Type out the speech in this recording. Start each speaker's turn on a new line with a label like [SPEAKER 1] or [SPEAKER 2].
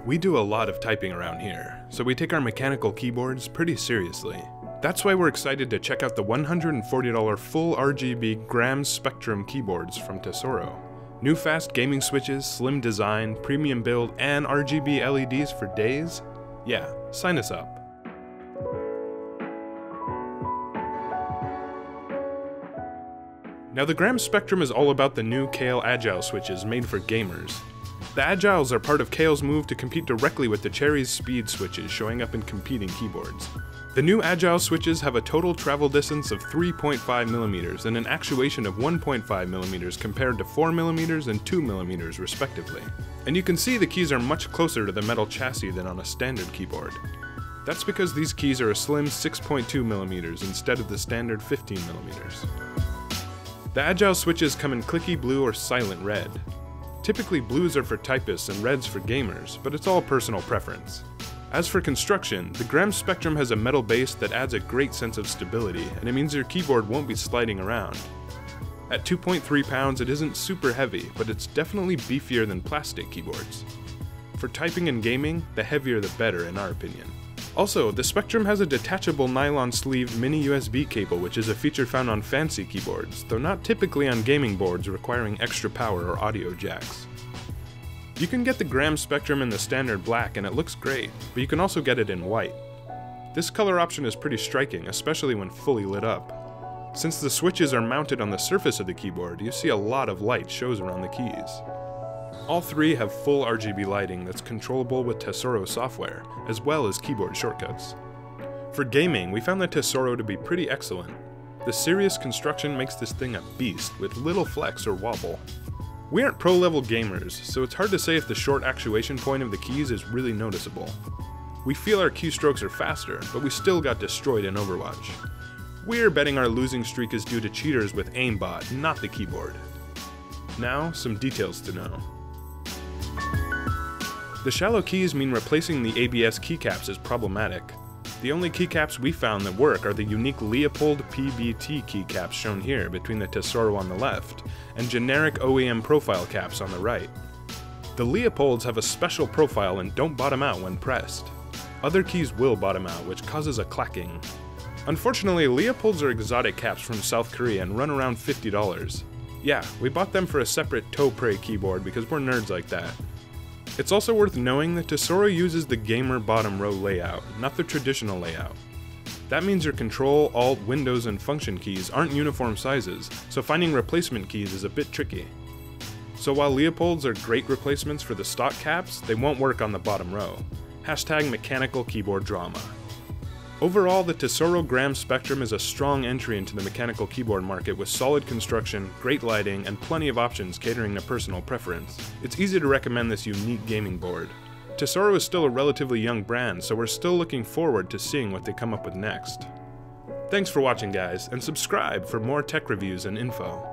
[SPEAKER 1] We do a lot of typing around here, so we take our mechanical keyboards pretty seriously. That's why we're excited to check out the $140 full RGB Gram Spectrum keyboards from Tesoro. New fast gaming switches, slim design, premium build, and RGB LEDs for days? Yeah, sign us up. Now the Gram Spectrum is all about the new Kejah Agile switches made for gamers. The Agiles are part of Kejah's move to compete directly with the Cherry's speed switches showing up in competing keyboards. The new Agile switches have a total travel distance of 3.5mm and an actuation of 1.5mm compared to 4mm and 2mm respectively. And you can see the keys are much closer to the metal chassis than on a standard keyboard. That's because these keys are a slim 6.2mm instead of the standard 15mm. The Agile switches come in clicky blue or silent red. Typically blues are for typists and reds for gamers, but it's all personal preference. As for construction, the Gram Spectrum has a metal base that adds a great sense of stability, and it means your keyboard won't be sliding around. At 2.3 pounds, it isn't super heavy, but it's definitely beefier than plastic keyboards. For typing and gaming, the heavier the better in our opinion. Also, the Spectrum has a detachable nylon sleeve mini USB cable, which is a feature found on fancy keyboards, though not typically on gaming boards requiring extra power or audio jacks. You can get the Gram Spectrum in the standard black and it looks great, but you can also get it in white. This color option is pretty striking, especially when fully lit up. Since the switches are mounted on the surface of the keyboard, you see a lot of light shows around the keys. All three have full RGB lighting that's controllable with Tesoro software, as well as keyboard shortcuts. For gaming, we found the Tesoro to be pretty excellent. The serious construction makes this thing a beast, with little flex or wobble. We aren't pro-level gamers, so it's hard to say if the short actuation point of the keys is really noticeable. We feel our keystrokes are faster, but we still got destroyed in Overwatch. We're betting our losing streak is due to cheaters with aimbot, not the keyboard. Now, some details to know. The shallow keys mean replacing the ABS keycaps is problematic. The only keycaps we found that work are the unique Leopold PBT keycaps shown here between the Tesoro on the left, and generic OEM profile caps on the right. The Leopolds have a special profile and don't bottom out when pressed. Other keys will bottom out, which causes a clacking. Unfortunately, Leopolds are exotic caps from South Korea and run around $50. Yeah, we bought them for a separate Toe-Prey keyboard because we're nerds like that. It's also worth knowing that Tesoro uses the gamer bottom row layout, not the traditional layout. That means your Control, Alt, Windows, and Function keys aren't uniform sizes, so finding replacement keys is a bit tricky. So while Leopolds are great replacements for the stock caps, they won't work on the bottom row. Hashtag mechanical keyboard drama. Overall, the Tesoro Gram Spectrum is a strong entry into the mechanical keyboard market with solid construction, great lighting, and plenty of options catering to personal preference. It's easy to recommend this unique gaming board. Tesoro is still a relatively young brand, so we're still looking forward to seeing what they come up with next. Thanks for watching guys, and subscribe for more tech reviews and info.